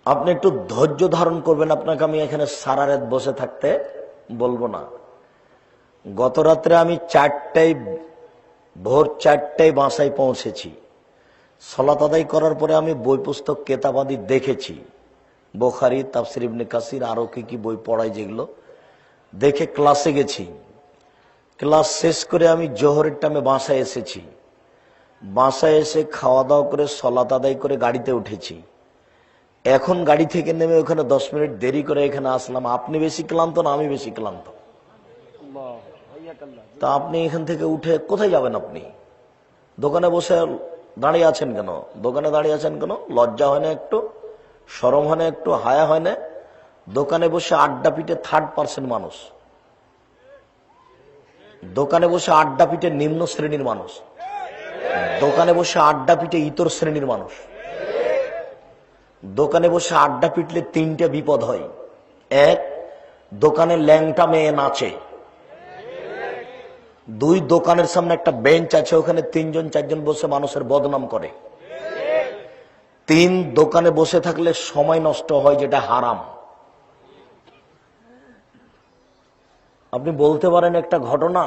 আপনি একটু ধৈর্য ধারণ করবেন। আপনাকে আমি এখানে সারা রাত বসে থাকতে বলবো না। গত রাত্রে আমি ভোর 4টায় বাসায় পৌঁছেছি। সালাত আদায় করার পরে আমি বই পুস্তক কেতাবাদি দেখেছি, বুখারী, তাফসীর ইবনে কাসির, আরো কি বই পড়াই, যেগুলো দেখে ক্লাসে গেছি। ক্লাস শেষ করে আমি জোহরের টাইমে বাসায় এসেছি। বাসায় এসে খাওয়া দাওয়া করে সালাত আদায় করে গাড়িতে উঠেছি। এখন গাড়ি থেকে নেমে ওখানে 10 মিনিট দেরি করে এখানে আসলাম। আপনি বেশি ক্লান্ত না আমি বেশি ক্লান্ত? তা আপনি এখান থেকে উঠে কোথায় যাবেন? আপনি দোকানে বসে দাঁড়িয়ে আছেন কেন? দোকানে দাঁড়িয়ে আছেন কেন? লজ্জা হয় না একটু? শরম হয় না একটু? হায়া হয় না? দোকানে বসে আড্ডা পিটে 3rd মানুষ, দোকানে বসে আড্ডা পিটে নিম্ন শ্রেণীর মানুষ, দোকানে বসে আড্ডা পিটে ইতর শ্রেণীর মানুষ। দোকানে বসে আড্ডা পিটলে 3টে বিপদ হয়। এক, দোকানে ল্যাংটা মেয়ে নাচে। 2, দোকানের সামনে একটা বেঞ্চ আছে, ওখানে 3জন 4জন বসে মানুষের বদনাম করে। 3, দোকানে বসে থাকলে সময় নষ্ট হয়, যেটা হারাম। আপনি বলতে পারেন একটা ঘটনা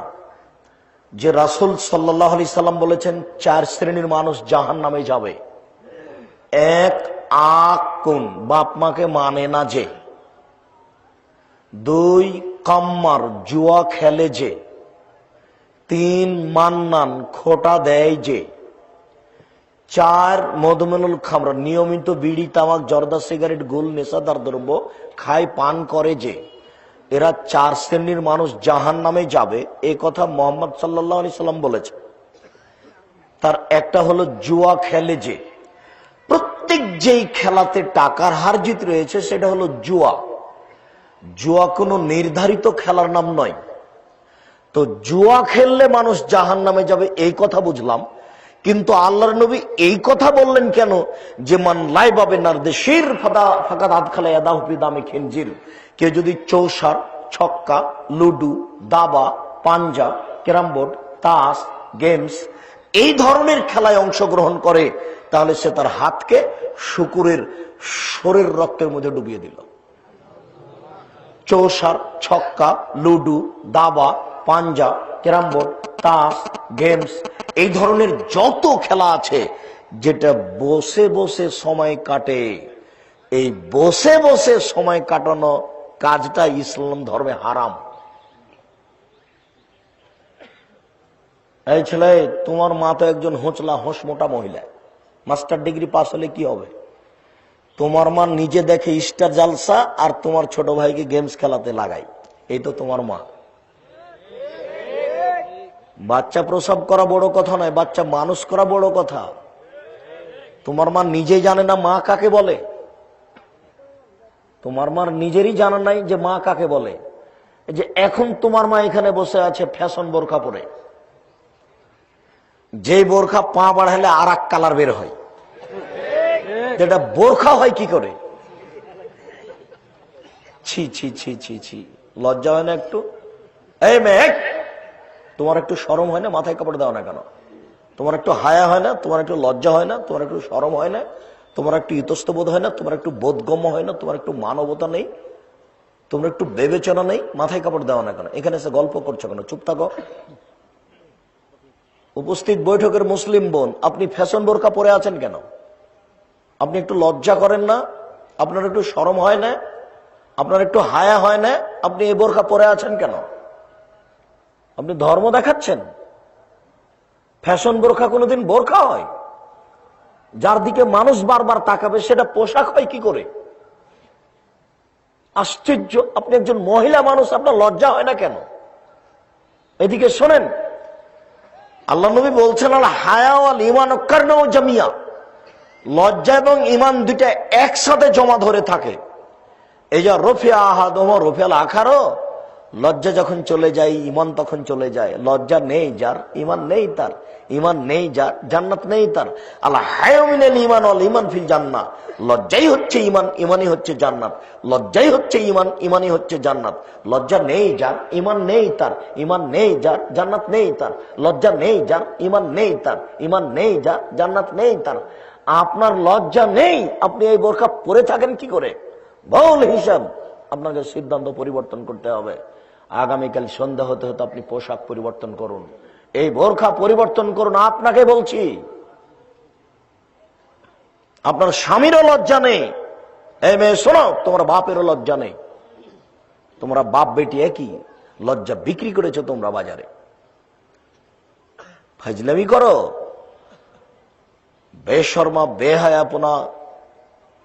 যে রাসূল সাল্লাল্লাহু আলাইহি সাল্লাম বলেছেন 4 শ্রেণীর মানুষ জাহান্নামে যাবে। 1, আকুন, বাপ মাকে মানে না যে। 2, কাম্মার, জুয়া খেলে যে। 3, মান্নান, খোটা দেয় যে। 4, মদমেনুল খামর, নিয়মিত বিড়ি, তামাক, জর্দা, সিগারেট, গুল, নেশাদার দ্রব্য খায়, পান করে যে। এরা 4 শ্রেণীর মানুষ জাহান্নামে যাবে, এই কথা মুহাম্মদ সাল্লাল্লাহু আলাইহি সাল্লাম বলেছে। তার একটা হলো জুয়া খেলে যে। প্রত্যেক যেই খেলাতে টাকার হার জিত রয়েছে সেটা হলো জুয়া। জুয়া কোনো নির্ধারিত খেলার নাম নয়। তো জুয়া খেললে মানুষ জাহান্নামে যাবে, এই কথা বুঝলাম। কিন্তু আল্লাহর নবী এই কথা বললেন কেন যে মান লাইবা বিনারদিশির ফাকাদ আদখালা ইয়াদাহু ফি দামি খিনজির? কেউ যদি চৌসার, ছক্কা, লুডু, দাবা, পাঞ্জা, ক্যারাম বোর্ড, তাস, গেমস এই ধরনের খেলায় অংশগ্রহণ করে, তাহলে সে তার হাতকে শুকুরের শরীর রক্তের মধ্যে ডুবিয়ে দিল। চৌসার, ছক্কা, লুডু, দাবা, পাঞ্জা, ক্যারাম বোর্ড, তাস, গেমস এই ধরনের যত খেলা আছে, যেটা বসে বসে সময় কাটে, এই বসে বসে সময় কাটানো কাজটা ইসলাম ধর্মে হারাম। এই ছেলে, তোমার মা তো একজন হোঁচলা হোঁস মোটা মহিলা, মাস্টার ডিগ্রি পাস হলে কি হবে? তোমার মা নিজে দেখে স্টার জালসা আর তোমার ছোট ভাইকে গেমস খেলাতে লাগাই, এই তো তোমার মা। বাচ্চা প্রসব করা বড় কথা নয়, বাচ্চা মানুষ করা বড় কথা। তোমার মা নিজে জানে না মা কাকে বলে। তোমার মার নিজেরই জানা নাই যে মা কাকে বলে। এই যে এখন তোমার মা এখানে বসে আছে ফ্যাশন বোরখা পরে, যে বোরখা পা বাড়ালে আর এক কালার বের হয়, যেটা বোরখা হয় কি করে? ছি ছি ছি ছি ছি, লজ্জা হয় না একটু? এই মেয়ে, তোমার একটু শরম হয় না? মাথায় কাপড় দাও না কেন? তোমার একটু হায়া হয় না? তোমার একটু লজ্জা হয় না? তোমার একটু শরম হয় না? তোমার একটু ইতস্তবোধ হয় না? তোমার একটু বোধগম্য হয় না? তোমার একটু মানবতা নেই? তোমার একটু বিবেচনা নেই? মাথায় কাপড় দেওয়া না কেন? এখানে এসে গল্প করছো কেন? চুপ থাকো। উপস্থিত বৈঠকের মুসলিম বোন, আপনি ফ্যাশন বোরকা পরে আছেন কেন? আপনি একটু লজ্জা করেন না? আপনার একটু শরম হয় না? আপনার একটু হায়া হয় না? আপনি এই বোরকা পরে আছেন কেন? আপনি ধর্ম দেখাচ্ছেন? ফ্যাশন বোরখা কোনোদিন বোরখা হয়? যার দিকে মানুষ বারবার তাকাবে সেটা পোশাক হয় কি করে? আশ্চর্য! আপনি একজন মহিলা মানুষ, আপনার লজ্জা হয় না কেন? এদিকে শোনেন, আল্লাহ নবী বলছেন আল হায়া ওয়াল ঈমান কারনাউ জামিয়া, লজ্জা এবং ঈমান দুইটা একসাথে জমা ধরে থাকে। এই যে রফিয়া আহাদুহুমা রফিয়াল আখারো, লজ্জা যখন চলে যায় ঈমান তখন চলে যায়। লজ্জা নেই যার, ঈমান নেই তার। ঈমান নেই যার, জান্নাত নেই তার। আল হায়া মিনাল ঈমান ওয়াল ঈমান ফিল জান্নাহ, লজ্জাই হচ্ছে ঈমান, ঈমানই হচ্ছে জান্নাত। লজ্জাই হচ্ছে ঈমান, ঈমানই হচ্ছে জান্নাত। লজ্জা নেই যার, ঈমান নেই তার। ঈমান নেই যার, জান্নাত নেই তার। লজ্জা নেই যার, ঈমান নেই তার। ঈমান নেই যার, জান্নাত নেই তার। আপনার লজ্জা নেই, আপনি এই বোরকা পরে থাকেন কি করে? ভুল হিসাব। আপনাকে সিদ্ধান্ত পরিবর্তন করতে হবে। আগামীকাল সন্ধ্যা হতে হতে আপনি পোশাক পরিবর্তন করুন, এই বোরকা পরিবর্তন করুন। আপনাকে বলছি, আপনার স্বামীরও লজ্জা নেই। এই মেয়ে শোনো, তোমার বাপেরও লজ্জা নেই। তোমরা বাপ বেটি একই, লজ্জা বিক্রি করেছো তোমরা বাজারে। ফাজলামি করো, বেশরমা বেহায়াপনা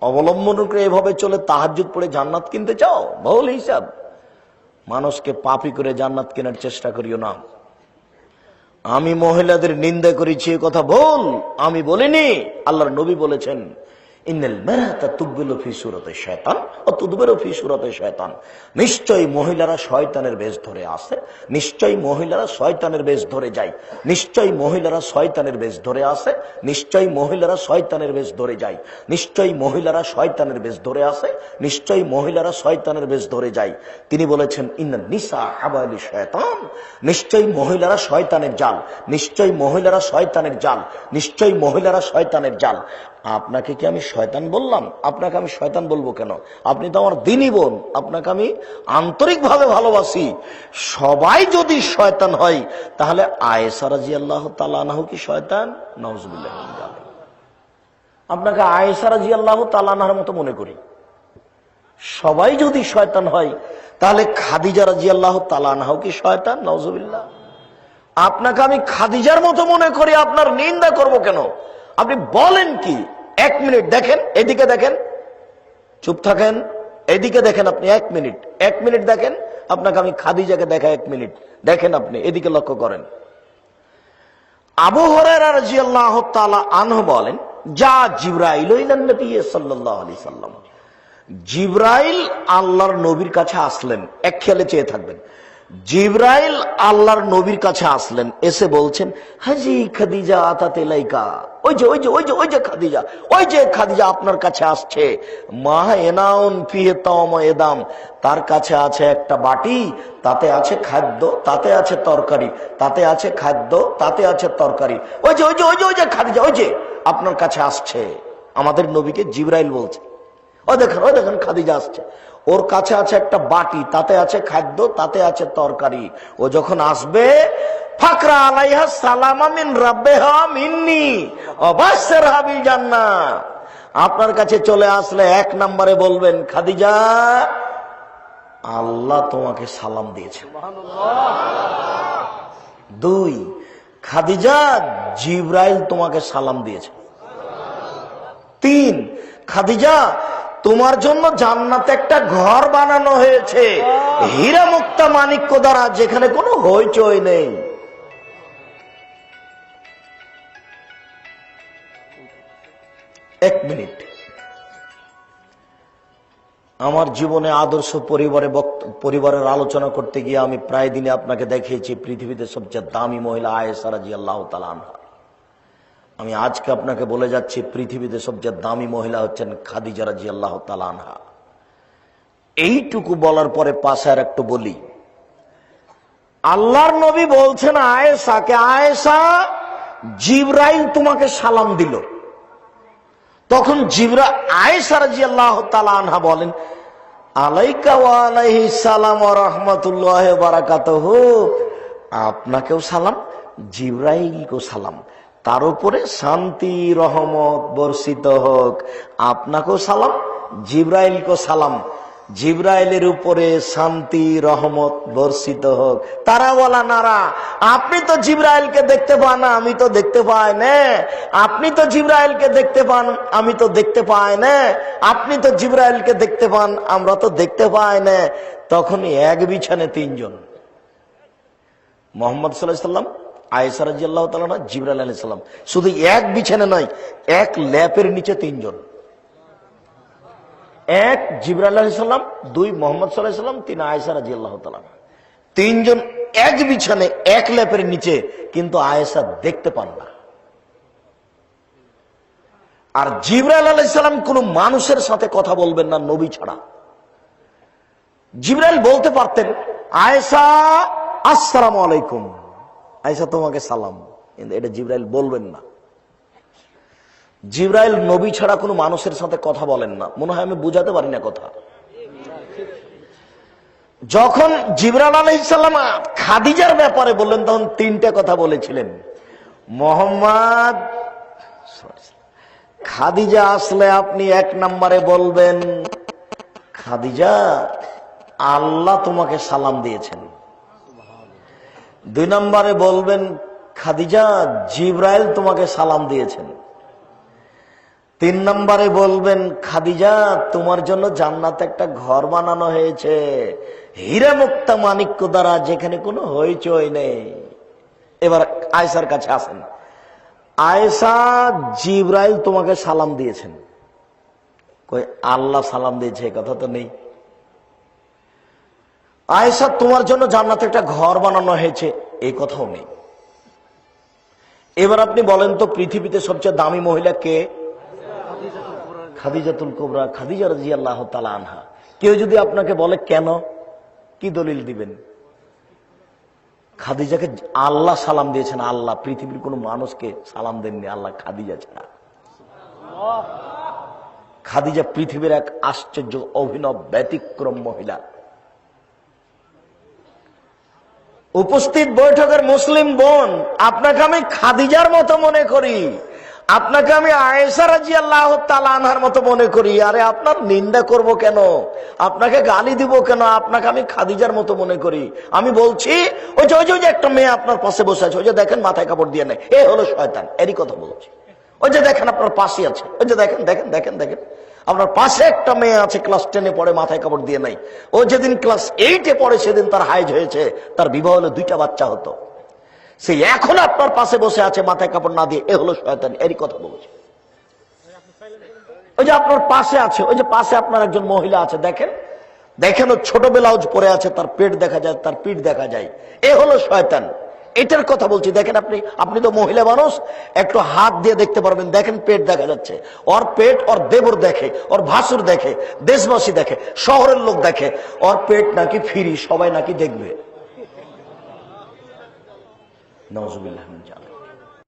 অবলম্বন করে এভাবে চলে তাহাজ্জুদ পড়ে জান্নাত কিনতে চাও? ভুল হিসাব। মানুষকে পাপী করে জান্নাত কেনার চেষ্টা করিও না। আমি মহিলাদের নিন্দা করেছি এ কথা ভুল, আমি বলিনি, আল্লাহর নবী বলেছেন ইন্নাল মারাতা তুববিলু ফি সূরাতি শায়তান ওয়া তুদবিরু ফি সূরাতি শায়তান। নিশ্চয়ই মহিলারা শয়তানের বেশ ধরে আসে, নিশ্চয়ই মহিলারা শয়তানের বেশ ধরে যায়, নিশ্চয়ই মহিলারা শয়তানের বেশ ধরে আসে, নিশ্চয়ই মহিলারা শয়তানের বেশ ধরে যায়, নিশ্চয়ই মহিলারা শয়তানের বেশ ধরে আসে, নিশ্চয়ই মহিলারা শয়তানের বেশ ধরে যায়। তিনি বলেছেন ইন্নান নিসা হাবালি শয়তান, নিশ্চয়ই মহিলারা শয়তানের জাল, নিশ্চয়ই মহিলারা শয়তানের জাল, নিশ্চয়ই মহিলারা শয়তানের জাল। আপনাকে কি আমি শয়তান বললাম? আপনাকে আমি শয়তান বলবো কেন? আপনি তো আমার দিনই বোন, আপনাকে আমি আন্তরিকভাবে ভালোবাসি। সবাই যদি শয়তান হয় তাহলে আয়েশা রাদিয়াল্লাহু তাআলা আনহা কি শয়তান? নাউজুবিল্লাহ। আপনাকে আয়েশা রাদিয়াল্লাহু তাআলা আনহার মতো মনে করি। সবাই যদি শয়তান হয় তাহলে খাদিজা রাদিয়াল্লাহু তাআলা আনহা কি শয়তান? নাউজুবিল্লাহ। আপনাকে আমি খাদিজার মতো মনে করি, আপনার নিন্দা করব কেন? আপনি বলেন কি? 1 মিনিট দেখেন, এদিকে দেখেন, চুপ থাকেন, এদিকে দেখেন। আপনি 1 মিনিট, 1 মিনিট দেখেন। আপনাকে আমি খাদিজাকে দেখা 1 মিনিট দেখেন, আপনি এদিকে লক্ষ্য করেন। আবু হুরায়রা রাদিয়াল্লাহু তাআলা আনহু বলেন, যা জিবরাইল ইলান নবী সাল্লাল্লাহু আলাইহি সাল্লাম, জিবরাইল আল্লাহর নবীর কাছে আসলেন। এক খেয়ালে চেয়ে থাকবেন। জিবরাইল আল্লাহর নবীর কাছে আসলেন, এসে বলছেন হাজি খাদিজা আতাত ইলাইকা, ওই যে ওই যে ওই যে ওই যে খাদিজা, ওই যে খাদিজা আপনার কাছে আসছে। মা এনাউন ফিহে তাওম এদাম, তার কাছে আছে একটা বাটি, তাতে আছে খাদ্য, তাতে আছে তরকারি, তাতে আছে খাদ্য, তাতে আছে তরকারি। ওই যে ওই যে ওই যে ওই যে খাদিজা, ওই যে আপনার কাছে আসছে। আমাদের নবীকে জিবরাইল বলছে, ওই দেখেন খাদিজা আসছে, ওর কাছে আছে একটা বাটি, তাতে আছে খাদ্য, তাতে আছে তরকারি। ও যখন আসবে ফাকরা আলাইহা সালামা মিন রাব্বিহা মিন্নি ওয়া বাশশিরহা বিল জান্নাহ। আপনার কাছে চলে আসলে 1 নম্বরে বলবেন, খাদিজা আল্লাহ তোমাকে সালাম দিয়েছে। সুবহানাল্লাহ। 2, খাদিজা জিবরাইল তোমাকে সালাম দিয়েছে। 3, খাদিজা তোমার জন্য জান্নাতে একটা ঘর বানানো হয়েছে হীরা মুক্তা মাণিক্য দ্বারা, যেখানে কোনো হইচই নেই। এক মিনিট। আমার জীবনে আদর্শ পরিবারের আলোচনা করতে গিয়ে আমি প্রায় দিনে আপনাকে দেখিয়েছি পৃথিবীতে সবচেয়ে দামি মহিলা আয়েশা রাদিয়াল্লাহু তাআলা আনহা। আমি আজকে আপনাকে বলে যাচ্ছি পৃথিবীতে সবচেয়ে দামি মহিলা হচ্ছেন খাদিজা রাদিয়াল্লাহু তাআলা আনহা। এইটুকু বলার পরে পাশে আর একটু বলি। আল্লাহর নবী বলছেন আয়েশাকে, আয়েশা জিবরাইল তোমাকে সালাম দিল। তখন আয়েশা রাদিয়াল্লাহু তাআলা আনহা বলেন, আলাইকা ওয়া আলাইহিস সালাম ওয়া রাহমাতুল্লাহি ওয়া বারাকাতুহু, আপনাকেও সালাম, জিবরাইলকেও সালাম, তার উপরে শান্তি রহমত বর্ষিত হোক। আপনাকেও সালাম, জিবরাইলকেও সালাম, জিবরাইলের উপরে শান্তি রহমত বর্ষিত হোক। তারা বলা নারা, আপনি তো জিবরাইলকে দেখতে পান না, আমি তো দেখতে পাই না। আপনি তো জিবরাইলকে দেখতে পান, আমি তো দেখতে পাই না। আপনি তো জিবরাইলকে দেখতে পান, আমরা তো দেখতে পাই না। তখন এক বিছানে 3 জন, মুহাম্মদ সাল্লাল্লাহু আলাইহি সাল্লাম, আয়েশা রাদিয়াল্লাহু তাআলা, জিবরাইল আলাইহিস সালাম। শুধু এক বিছানে নয়, এক ল্যাপের নিচে 3 জন। 1 জিবরাইল আলাইহিস সালাম, 2 মুহাম্মদ সাল্লাল্লাহু আলাইহি সাল্লাম, 3 আয়েশা রাদিয়াল্লাহু তাআলা। 3 জন এক বিছানে এক ল্যাপের নিচে, কিন্তু আয়েশা দেখতে পান না। আর জিবরাইল আলাইহিস সালাম কোন মানুষের সাথে কথা বলবেন না নবী ছাড়া। জিবরাইল বলতে পারতেন, আয়েশা আসসালামু আলাইকুম, আয়েশা তোমাকে সালাম, কিন্তু এটা জিবরাইল বলবেন না। জিবরাইল নবী ছাড়া কোনো মানুষের সাথে কথা বলেন না। মনে হয় আমি বুঝাতে পারি না কথা। যখন জিবরাইল আলাইহিস সালাম খাদিজার ব্যাপারে বললেন তখন তিনটা কথা বলেছিলেন। মোহাম্মদ, খাদিজা আসলে আপনি এক নম্বরে বলবেন, খাদিজা আল্লাহ তোমাকে সালাম দিয়েছেন। দুই নম্বরে বলবেন, খাদিজা জিবরাইল তোমাকে সালাম দিয়েছেন। তিন নম্বরে বলবেন, খাদিজা তোমার জন্য জান্নাতে একটা ঘর বানানো হয়েছে হীরা মুক্তা মানিক্য দ্বারা, যেখানে কোনো হইচই নেই। এবার আয়েশার কাছে আসেন। আয়েশা, জিবরাইল তোমাকে সালাম দিয়েছেন। কই আল্লাহ সালাম দিয়েছে, এই কথা তো নেই। আয়েশা, তোমার জন্য জান্নাতে একটা ঘর বানানো হয়েছে, এই কথাও নেই। এবার আপনি বলেন তো পৃথিবীতে সবচেয়ে দামি মহিলা কে? খাদিজাতুল কুবরা, খাদিজা রাদিয়াল্লাহু তাআলা আনহা। কেউ যদি আপনাকে বলে কেন, কি দলিল দিবেন? খাদিজাকে আল্লাহ সালাম দিয়েছেন, আল্লাহ, পৃথিবীর কোন মানুষকে সালাম দেননি, আল্লাহ খাদিজা ছাড়া। খাদিজা পৃথিবীর এক আশ্চর্য অভিনব ব্যতিক্রম মহিলা। উপস্থিত বৈঠকের মুসলিম বোন, আপনাকে আমি খাদিজার মতো মনে করি, আপনাকে আমি আয়েশা রাদিয়াল্লাহু তাআলা আনহার মতো মনে করি। আরে আপনার নিন্দা করব কেন, আপনাকে গালি দিব কেন? আপনাকে আমি খাদিজার মতো মনে করি। আমি বলছি ওই যে একটা মেয়ে আপনার পাশে বসে আছে, ওই যে দেখেন মাথায় কাপড় দিয়ে নেয়, এ হলো শয়তান, এরই কথা বলছি। ওই যে দেখেন আপনার পাশে আছে, ওই যে দেখেন দেখেন দেখেন দেখেন আপনার পাশে একটা মেয়ে আছে, ক্লাস 10-এ পড়ে, মাথায় কাপড় দিয়ে নাই। ও যেদিন ক্লাস 8-এ পড়ে সেদিন তার হাইজ হয়েছে, তার বিবাহ হলে 2টা বাচ্চা হতো। সে এখন আপনার পাশে বসে আছে মাথায় কাপড় না দিয়ে, এ হলো শয়তান, এরই কথা বলছে। ওই যে আপনার পাশে আছে, ওই যে পাশে আপনার একজন মহিলা আছে, দেখেন দেখেন, ও ছোট ব্লাউজ পরে আছে, তার পেট দেখা যায়, তার পিঠ দেখা যায়, এ হলো শয়তান, এটার কথা বলছি। দেখেন আপনি তো মহিলা মানুষ, একটু হাত দিয়ে দেখতে পারবেন, দেখেন পেট দেখা যাচ্ছে। ওর পেট ওর দেবর দেখে, ওর ভাসুর দেখে, দেশবাসী দেখে, শহরের লোক দেখে, ওর পেট নাকি ফ্রি, সবাই নাকি দেখবে। নাউজুবিল্লাহ মিন যালিক।